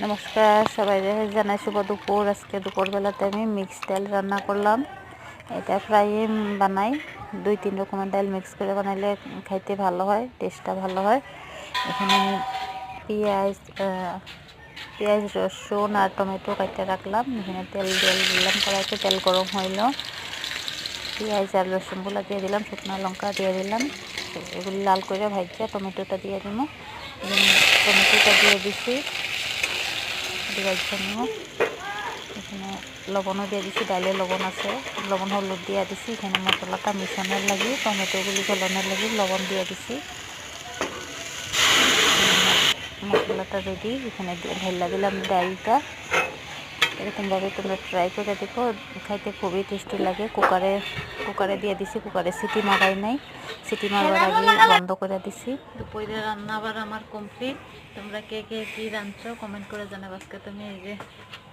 নমস্কার সবাই জানাই শুভ দুপুর। আজকে দুপুরবেলাতে আমি মিক্স ডাল রান্না করলাম। এটা ফ্রাই বানাই, 2-3 রকমের ডাল মিক্স করে বানাইলে খাইতে ভালো হয়, টেস্টটা ভালো হয়। এখানে আমি পেঁয়াজ রসুন আর টমেটো কাটতে রাখলাম। এখানে তেল দিলাম, কড়াইতে তেল গরম হইল, পেঁয়াজ আর রসুনগুলো দিয়ে দিলাম, শুকনো লঙ্কা দিয়ে দিলাম, এগুলি লাল করে ভাজা টমেটোটা দিয়ে দিব। টমেটোটা দিয়ে দিছি, এখানে লবণও দিয়ে দিছি, ডালে লবণ আছে, লবণ হলুদ দিয়ে দিছি। এখানে মশলাটা মিশানোর লাগি, টমেটোগুলি গলানোর লাগি লবণ দিয়ে দিছি। মশলাটা রেডি, এখানে ঢেলা দিলাম ডালটা। এরকমভাবে তোমরা ট্রাই করে দেখো, খাইতে খুবই টেস্টি লাগে। কুকারে দিয়ে দিছি, কুকারে সিটি মারাই নাই, সিটি মারবার আগে বন্ধ করে দিছি। দুপুরে রান্না আবার আমার কমপ্লিট। তোমরা কে কে কি রাঁধছো কমেন্ট করে জানাবো। আজকে তুমি এই যে